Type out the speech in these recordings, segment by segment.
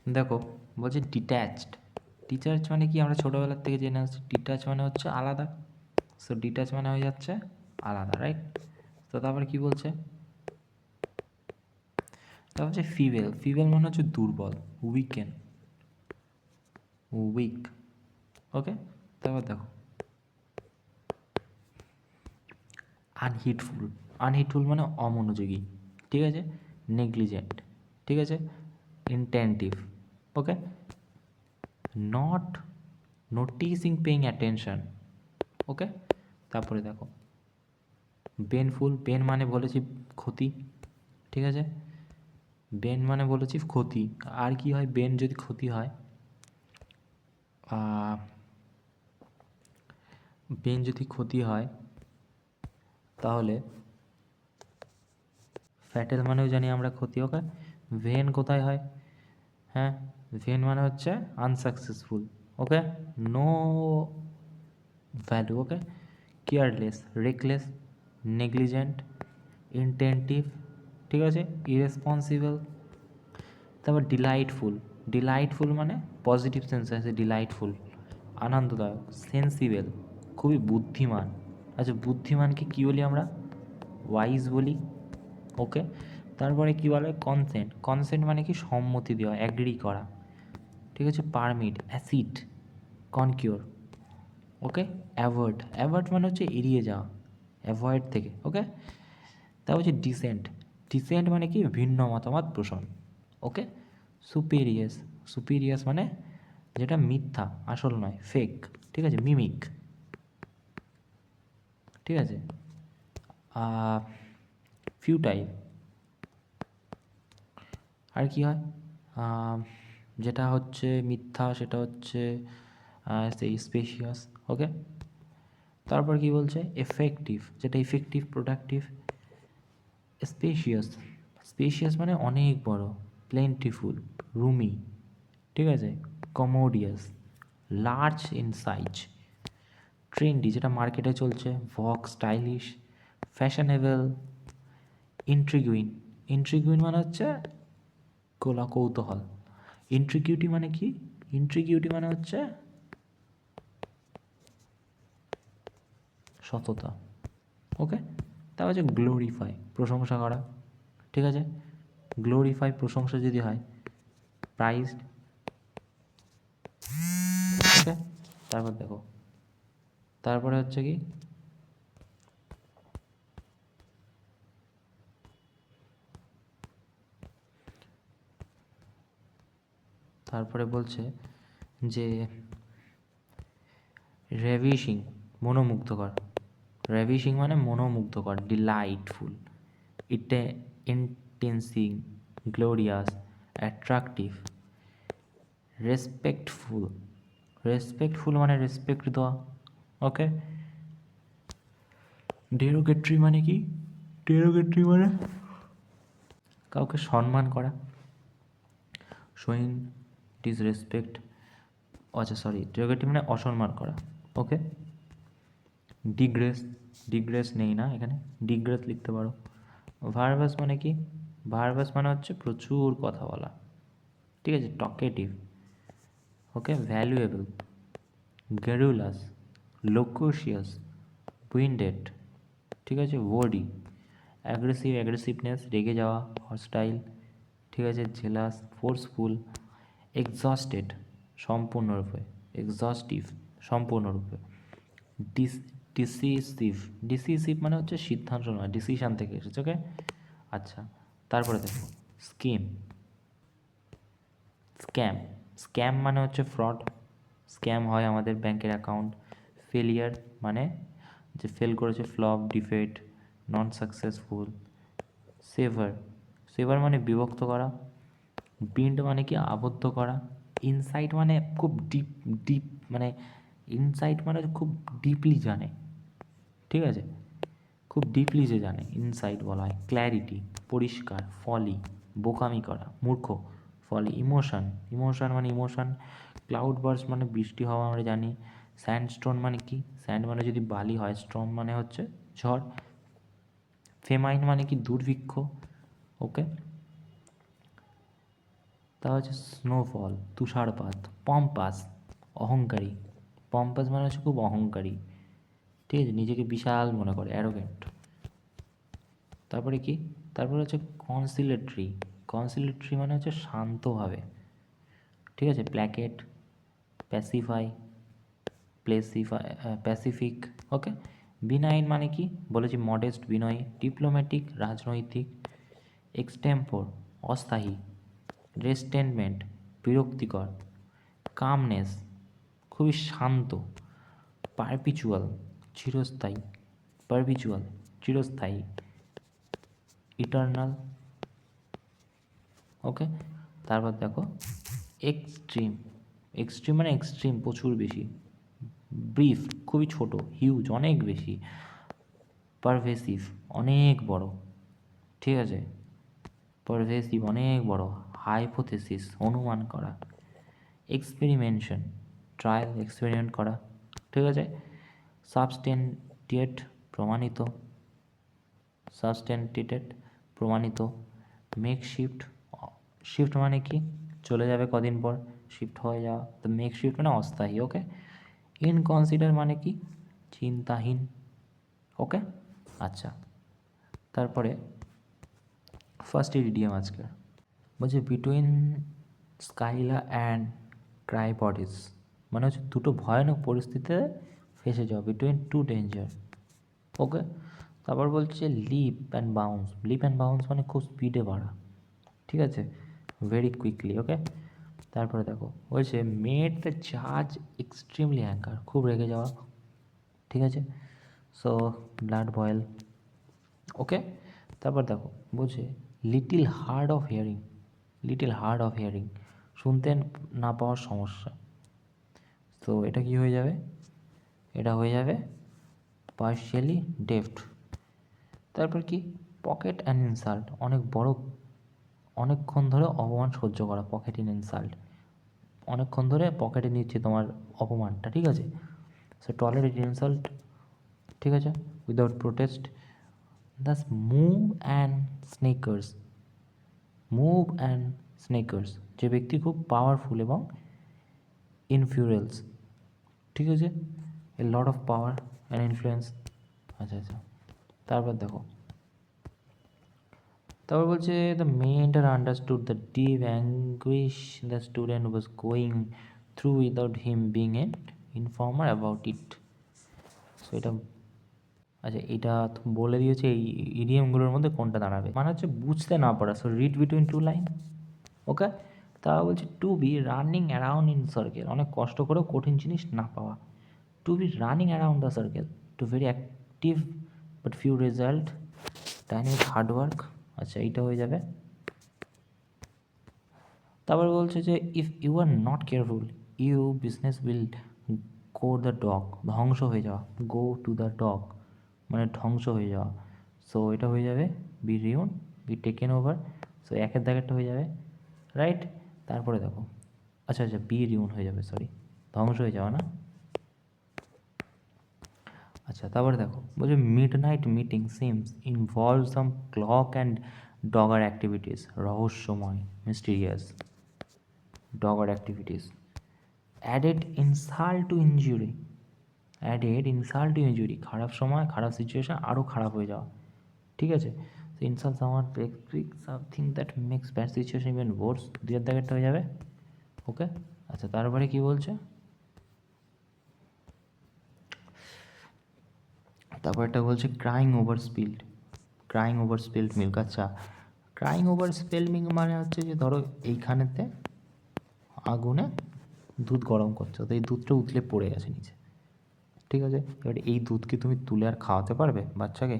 দেখো বলছে detached. Detach মানে কি, আমরা ছোটোবেলার থেকে জেনে আসছি ডিট্যাচ মানে হচ্ছে আলাদা। সো ডিট্যাচ মানে হয়ে যাচ্ছে আলাদা, রাইট? তো তারপরে কি বলছে, তারপর হচ্ছে ফিবেল। ফিবেল মানে হচ্ছে দুর্বল, উইকেন, উইক। ওকে, তারপর দেখো আনহিটফুল। আনহিটফুল মানে অমনোযোগী, ঠিক আছে? নেগলিজেন্ট, ঠিক আছে? ইনটেন্টিভ, ওকে? নট নোটিসিং, পেইং অ্যাটেনশন, ওকে? তারপরে দেখো বেনফুল। বেন মানে বলেছি ক্ষতি, ঠিক আছে? বেন মানে বলেছি ক্ষতি। আর কি হয় বেন যদি ক্ষতি হয়? বেন যদি ক্ষতি হয় তাহলে ফ্যাটেল মানেও জানি আমরা ক্ষতি, ওকে? ভেন কোথায় হয়? হ্যাঁ, ভেন মানে হচ্ছে আনসাকসেসফুল, ওকে? নো ভ্যালু, ওকে? কেয়ারলেস, রেকলেস, নেগলিজেন্ট, ইনটেন্টিভ, ঠিক আছে? ইরেসপন্সিবল। তারপর ডিলাইটফুল। ডিলাইটফুল মানে পজিটিভ সেন্স আছে, ডিলাইটফুল আনন্দদায়ক। সেন্সিবল খুবই বুদ্ধিমান। আচ্ছা, বুদ্ধিমানকে কী বলি আমরা? ওয়াইজ বলি, ওকে? তারপরে কী বলে? কনসেন্ট। কনসেন্ট মানে কি সম্মতি দেওয়া, অ্যাগ্রি করা, ঠিক আছে? পারমিট, অ্যাসিড, কনকিওর, ওকে? অ্যাভয়েড। অ্যাভয়েড মানে হচ্ছে এড়িয়ে যাওয়া, অ্যাভয়েড থেকে, ওকে? তারপর হচ্ছে ডিসেন্ট। ডিসেন্ট মানে কি ভিন্ন মতামত পোষণ, ওকে? সুপিরিয়াস। সুপিরিয়াস মানে যেটা মিথ্যা, আসল নয়, ফেক, ঠিক আছে? মিমিক, ঠিক আছে? ফিউটাইল। আর কি হয়? যেটা হচ্ছে মিথ্যা সেটা হচ্ছে সেই স্পেশিয়াস, ওকে? তারপর কি বলছে? এফেক্টিভ, যেটা ইফেক্টিভ, প্রোডাক্টিভ। স্পেশিয়াস। স্পেশিয়াস মানে অনেক বড়, প্লেন্টিফুল, রুমি, ঠিক আছে? কমোডিয়াস, লার্জ ইন সাইজ। ট্রেন্ডি, যেটা মার্কেটে চলছে, ভক, স্টাইলিশ, ফ্যাশনেবল। ইন্ট্রিগুইন। ইন্ট্রিগুইন মানে হচ্ছে কৌতূহল। ইন্ট্রিকিউটি মানে কি? ইন্ট্রিকিউটি মানে হচ্ছে সততা, ওকে? তারপর হচ্ছে গ্লোরিফাই, প্রশংসা করা, ঠিক আছে? গ্লোরিফাই প্রশংসা যদি হয়, প্রাইজড, ওকে? তারপর দেখো, তারপরে হচ্ছে কি, তারপরে বলছে যে রেভিশিং, মনোমুগ্ধকর। রেভিশিং মানে মনোমুগ্ধকর, ডিলাইটফুল, ইটে entrancing, glorious, attractive. Respectful. Respectful মানে রেসপেক্ট দেওয়া, ওকে? ডেরোগেটরি মানে কি? ডেরোগেটরি মানে কাউকে সম্মান করা, শোয়িং ডিসরেসপেক্ট। আচ্ছা সরি, ডেরোগেটরি মানে অসম্মান করা, ওকে? ডিগ্রেস। ডিগ্রেস নেই না এখানে, ডিগ্রেস লিখতে পারো। ভার্বাস মানে কি? ভার্বাস মানে হচ্ছে প্রচুর কথা বলা, ঠিক আছে? টকেটিভ, ওকে? ভ্যালুয়েবল, গ্যারুলাস, লোকোশিয়াস, উইন্ডেড, ঠিক আছে? ওয়ার্ডি। অ্যাগ্রেসিভ, অ্যাগ্রেসিভনেস, রেগে যাওয়া, হস্টাইল, ঠিক আছে? Jealous, forceful. এক্সস্টেড, সম্পূর্ণরূপে। এক্সস্টিভ, সম্পূর্ণরূপে। Dish decisive. ডিসিসিভ মানে হচ্ছে সিদ্ধান্ত নয়, ডিসিশান থেকে এসেছে, ওকে? আচ্ছা, তারপরে দেখো স্কিম। স্ক্যাম। স্ক্যাম মানে হচ্ছে ফ্রড। স্ক্যাম হয় আমাদের ব্যাংকের অ্যাকাউন্ট। ফেলিয়ার মানে যে ফেল করেছে, ফ্লপ, ডিফেট, নন সাকসেসফুল। সেভার। সেভার মানে বিভক্ত করা। বিন্ড মানে কি আবদ্ধ করা। ইনসাইট মানে খুব ডিপ, ডিপ মানে ইনসাইট মানে খুব ডিপলি জানে, ঠিক আছে? খুব ডিপলি যে জানে, ইনসাইট বলা হয়। ক্ল্যারিটি, পরিষ্কার। ফলি, বোকামি করা, মূর্খ, ফলি। ইমোশন। ইমোশন মানে ইমোশন। ক্লাউড বার্স মানে বৃষ্টি হওয়া, আমরা জানি। স্যান্ডস্টোন মানে কি? স্যান্ড মানে যদি বালি হয়, স্টর্ম মানে হচ্ছে ঝড়। ফেমাইন মানে কি? দুর্ভিক্ষ, ওকে? তা হচ্ছে স্নোফল, তুষারপাত। পম্পাস, অহংকারী। পম্পাস মানে হচ্ছে খুব অহংকারী, ঠিক আছে, নিজেকে বিশাল মনে করে, অ্যারোগেন্ট। তারপরে কি, তারপরে হচ্ছে কনসিলেটরি। কনসিলেটরি মানে হচ্ছে শান্তভাবে, ঠিক আছে। প্ল্যাকেট, প্যাসিফাই, প্যাসিফিক, ওকে। বিনাইন মানে কি বলেছি, মডেস্ট, বিনয়ী। ডিপ্লোম্যাটিক, রাজনৈতিক। এক্সটেম্পোর, অস্থায়ী। রেস্টেনমেন্ট, বিরক্তিকর। কামনেস, খুবই শান্ত। পারপিচুয়াল, চিরস্থায়ী। পারপিচুয়াল, চিরস্থায়ী। ইটার্নাল, ওকে। তারপর দেখো এক্সট্রিম। এক্সট্রিম মানে এক্সট্রিম, প্রচুর বেশি। ব্রিফ, খুবই ছোট। হিউজ, অনেক বেশি। পারভেসিভ, অনেক বড়, ঠিক আছে। পারভেসিভ, অনেক বড়। হাইপোথেসিস, অনুমান করা। এক্সপেরিমেন্টেশন, ট্রায়াল, এক্সপেরিমেন্ট করা, ঠিক আছে। সাবস্টেন্টিয়েট, প্রমাণিত। সাবস্টেন্টিটেড, প্রমাণিত। মেক শিফট, শিফট মানে কি চলে যাবে কদিন পর, শিফট হয়ে যাওয়া, তো মেক শিফট মানে অস্থায়ী, ওকে। ইনকনসিডার মানে কি চিন্তাহীন, ওকে। আচ্ছা, তারপরে ফার্স্ট ইডিয়াম আজকে বলছে বিটুইন স্কাইলা অ্যান্ড ক্রাইপডিস, মানে হচ্ছে দুটো ভয়ানক পরিস্থিতিতে ফেসে যাওয়া, বিটুইন টু ডেঞ্জার, ওকে। তারপর বলছে leap and bounce. Leap and bounce মানে খুব স্পিডে বাড়া, ঠিক আছে, ভেরি কুইকলি, ওকে। তারপরে দেখো বলছে মেড দ্য জাজ এক্সট্রিমলি অ্যাঙ্গার, খুব রেগে যাওয়া, ঠিক আছে। সো ব্লাড বয়েল, ওকে। তারপর দেখো বলছে little hard of hearing. Little hard of hearing, শুনতে না পাওয়ার সমস্যা। তো এটা কি হয়ে যাবে, এটা হয়ে যাবে পার্শিয়ালি ডেফট। তারপর কি পকেট অ্যান্ড ইনসাল্ট, অনেক বড়, অনেকক্ষণ ধরে অপমান সহ্য করা। পকেট ইন ইনসাল্ট, অনেকক্ষণ ধরে পকেটে নিচ্ছে তোমার অপমানটা, ঠিক আছে। সো টলারেট ইনসাল্ট, ঠিক আছে, without protest. Thus move and shakers. Move and shakers, যে ব্যক্তি খুব পাওয়ারফুল এবং ইনফ্লুয়েন্স, ঠিক আছে, a lot of power and influence. আচ্ছা আচ্ছা, তারপর দেখো, তারপর বলছে the mentor understood the deep anguish the student was going through without him being an informer about it. So এটা, আচ্ছা এটা বলে দিয়েছে এই ইডিএমগুলোর মধ্যে কোনটা দাঁড়াবে, মানে হচ্ছে বুঝতে না পারা। So read between two line, okay. তা বলছে to be running around in circle, অনেক কষ্ট করেও কঠিন জিনিস না পাওয়া। To be running around the circle, to very active but few result, dynamic hard work. আচ্ছা এইটা হয়ে যাবে। তারপর বলছে যে if you are not careful you business will go the dog, ধ্বংস হয়ে যাওয়া। গো টু দ্য ডগ মানে ধ্বংস হয়ে যাওয়া। সো এটা হয়ে যাবে be ruin, be taken over. So একের দাগেরটা হয়ে যাবে, রাইট। তারপরে দেখো, আচ্ছা আচ্ছা বি রিউন হয়ে যাবে, সরি, ধ্বংস হয়ে যাওয়া না। আচ্ছা তারপরে দেখো বলছে midnight meeting seems involve some cloak and dagger activities, রহস্যময়, mysterious. Dagger activities. Added insult to injury. Added insult to injury, খারাপ সময়, খারাপ সিচুয়েশান, আরও খারাপ হয়ে যাওয়া, ঠিক আছে। তো ইনসাল্ট সামার something that makes bad situation even worse, দুইয়ের দাগেরটা হয়ে যাবে, ওকে। আচ্ছা তারপরে কি বলছে, তারপর একটা বলছে crying over spelled. Crying over spelled milk. আচ্ছা ক্রাইং ওভার স্পিল্ড মিল্ক মানে হচ্ছে যে ধরো এইখানেতে আগুনে দুধ গরম করছো, তো এই দুধটা উতলে পড়ে গেছে নিচে, ঠিক আছে। এবার এই দুধ কি তুমি তুলে আর খাওয়াতে পারবে বাচ্চাকে,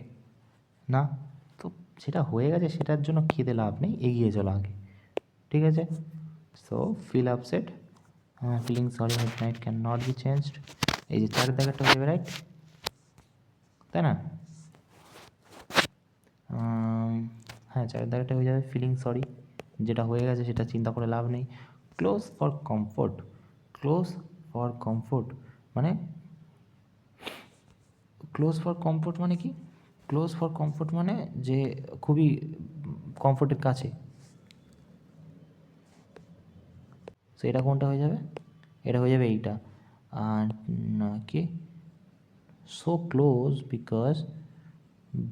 না। তো সেটা হয়ে গেছে, সেটার জন্য খেতে লাভ নেই, এগিয়ে চলো আগে, ঠিক আছে। So feel upset, feeling sorry midnight cannot be changed, এই যে চার জায়গাটা হয়ে যাবে, রাইট, তাই না। হ্যাঁ চারের দাগেরটা হয়ে যাবে ফিলিং সরি, যেটা হয়ে গেছে সেটা চিন্তা করে লাভ নেই। Close for comfort. Close for comfort মানে, ক্লোজ ফর কমফোর্ট মানে কি, ক্লোজ ফর কমফোর্ট মানে যে খুবই কমফোর্টের কাছে, সো এটা কোনটা হয়ে যাবে? এটা হয়ে যাবে এইটা। আর কি, so close because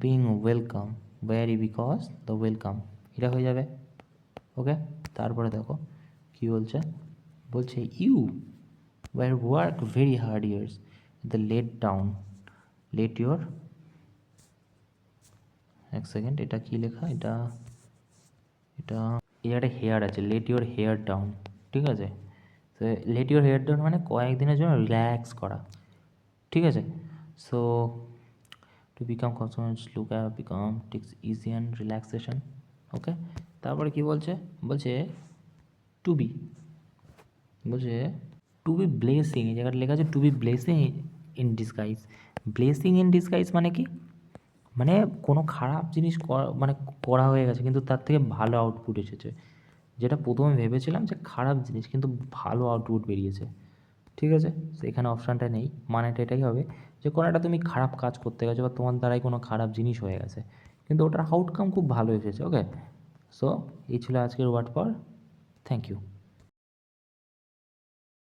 being welcome, very because the welcome, এটা হয়ে যাবে। ওকে, তারপরে দেখো কি বলছে, বলছে you were work very hard years the let down, let your, এক সেকেন্ড, এটা কি লেখা, এটা এটা এই একটা হেয়ার আছে, লেট ইউর হেয়ার ডাউন, ঠিক আছে? তো লেট ইউর হেয়ার ডাউন মানে কয়েকদিনের জন্য রিল্যাক্স করা, ঠিক আছে? So to become consonants look up become takes easy and relaxation. Okay, তারপরে কি বলছে, বলছে টু বি, বলছে টু বি ব্লেসিং, এই জায়গাটা লেখা আছে to be blessing in disguise. Blessing in disguise মানে কি, মানে কোনো খারাপ জিনিস মানে করা হয়ে গেছে কিন্তু তার থেকে ভালো আউটপুট এসেছে, যেটা প্রথমে ভেবেছিলাম যে খারাপ জিনিস কিন্তু ভালো আউটপুট বেরিয়েছে, ঠিক আছে? তো এখানে অপশানটা নেই, মানেটা এটাই হবে যে কোনো একটা তুমি খারাপ কাজ করতে গেছো বা তোমার দ্বারাই কোনো খারাপ জিনিস হয়ে গেছে কিন্তু ওটার আউটকাম খুব ভালো এসেছে। ওকে, সো এই ছিল আজকের ওয়ার্ড পাওয়ার। Thank you.